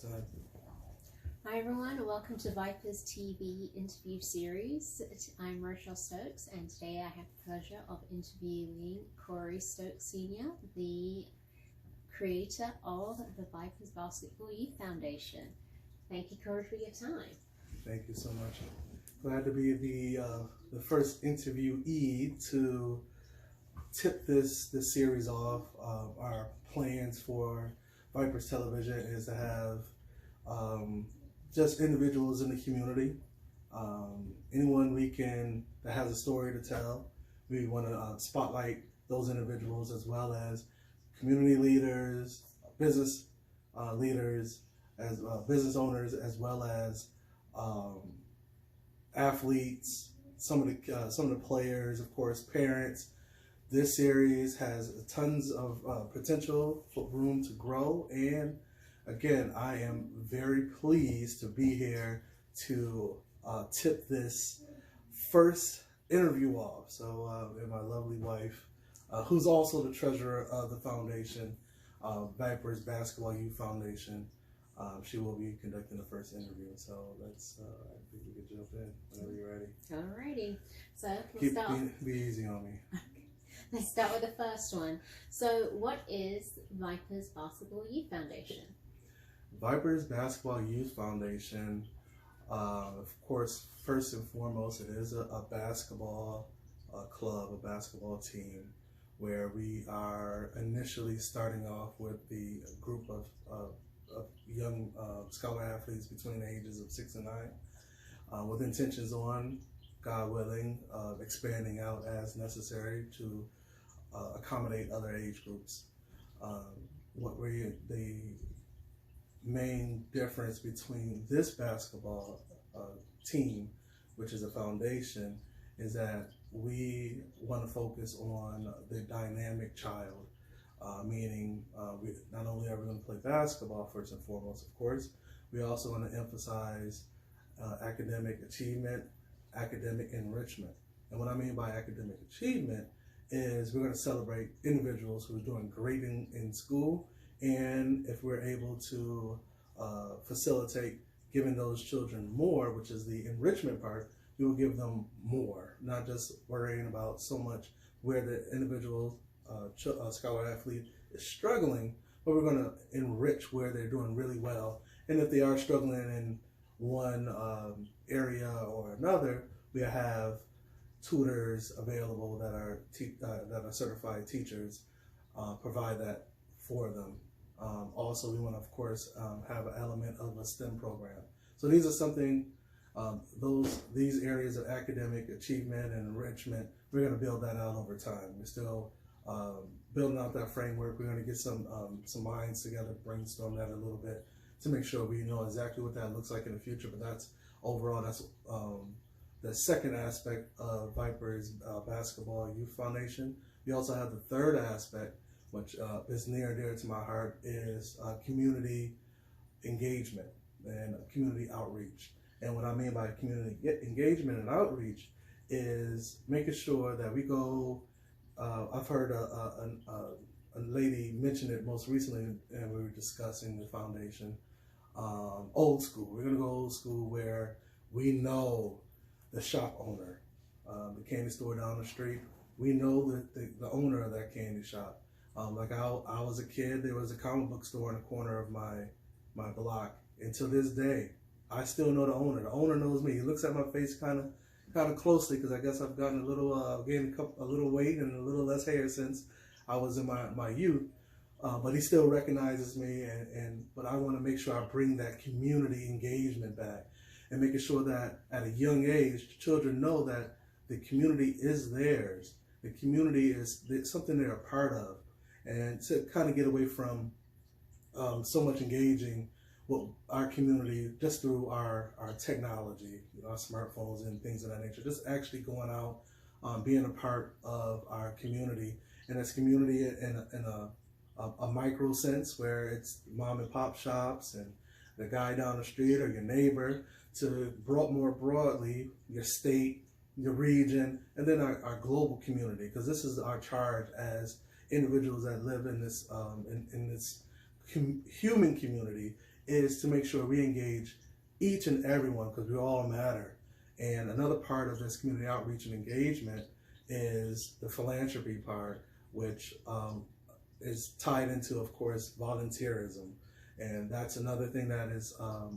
time. Hi everyone, and welcome to Vipers TV interview series. I'm Rochelle Stokes, and today I have the pleasure of interviewing Corey Stokes Sr., the creator of the Vipers Basketball Youth Foundation. Thank you, Corey, for your time. Thank you so much. Glad to be the first interviewee to tip this series off. Our plans for Vipers Television is to have just individuals in the community, anyone that has a story to tell. We want to spotlight those individuals, as well as community leaders, business leaders, as business owners, as well as athletes, some of the players, of course, parents. This series has tons of potential for room to grow, and again, I am very pleased to be here to tip this first interview off. So, and my lovely wife, who's also the treasurer of the foundation, Vipers Basketball Youth Foundation, she will be conducting the first interview. So let's, I think we can jump in whenever you're ready. Alrighty, so let's start. Be easy on me. Let's start with the first one. So, what is Vipers Basketball Youth Foundation? Vipers Basketball Youth Foundation, of course, first and foremost, it is a basketball club, a basketball team, where we are initially starting off with the group of young scholar athletes between the ages of 6 and 9, with intentions on, God willing, expanding out as necessary to accommodate other age groups. The main difference between this basketball team, which is a foundation, is that we want to focus on the dynamic child, meaning we not only are we going to play basketball first and foremost, of course, we also want to emphasize academic achievement, academic enrichment. And what I mean by academic achievement is we're going to celebrate individuals who are doing great in school, and if we're able to facilitate giving those children more, which is the enrichment part, we will give them more, not just worrying about so much where the individual scholar athlete is struggling, but we're going to enrich where they're doing really well. And if they are struggling in one area or another, we have tutors available that are certified teachers, provide that for them. Also, we want to, of course, have an element of a STEM program. So these are something, these areas of academic achievement and enrichment, we're going to build that out over time. We're still building out that framework. We're going to get some minds together, brainstorm that a little bit to make sure we know exactly what that looks like in the future. But that's overall, that's the second aspect of Vipers Basketball Youth Foundation. We also have the third aspect, which is near and dear to my heart, is community engagement and community outreach. And what I mean by community engagement and outreach is making sure that we go, I've heard a lady mention it most recently, and we were discussing the foundation, old school. We're gonna go old school where we know the shop owner, the candy store down the street. We know the owner of that candy shop. Like I was a kid, there was a comic book store in the corner of my block. And to this day, I still know the owner. The owner knows me. He looks at my face kind of closely, because I guess I've gotten a little, gained a little weight and a little less hair since I was in my youth. But he still recognizes me, but I want to make sure I bring that community engagement back, and making sure that at a young age, children know that the community is theirs. The community is something they're a part of. And to kind of get away from so much engaging with our community just through our technology, our smartphones and things of that nature. Just actually going out, being a part of our community. And it's community in a micro sense, where it's mom and pop shops and the guy down the street or your neighbor, to more broadly your state, your region, and then our global community, because this is our charge as individuals that live in this human community, is to make sure we engage each and everyone, because we all matter. And another part of this community outreach and engagement is the philanthropy part, which is tied into, of course, volunteerism. And that's another thing that has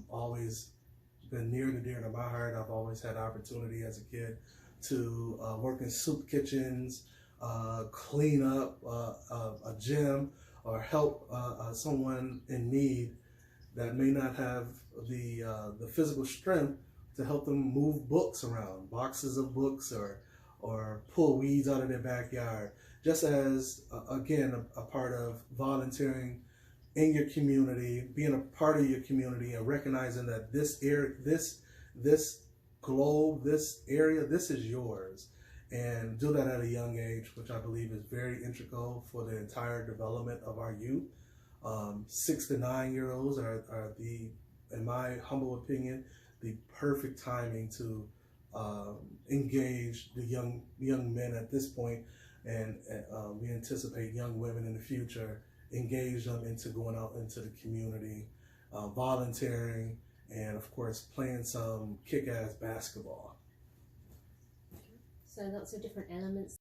always been near and dear to my heart. I've always had opportunity as a kid to work in soup kitchens, clean up a gym, or help someone in need that may not have the physical strength to help them move books around, boxes of books, or pull weeds out of their backyard. Just as, again, a part of volunteering in your community, being a part of your community, and recognizing that this area, this globe, this area, this is yours. And do that at a young age, which I believe is very integral for the entire development of our youth. 6 to 9 year olds are the, in my humble opinion, the perfect timing to engage the young men at this point, and we anticipate young women in the future, engage them into going out into the community, volunteering, and of course playing some kick-ass basketball. So lots of different elements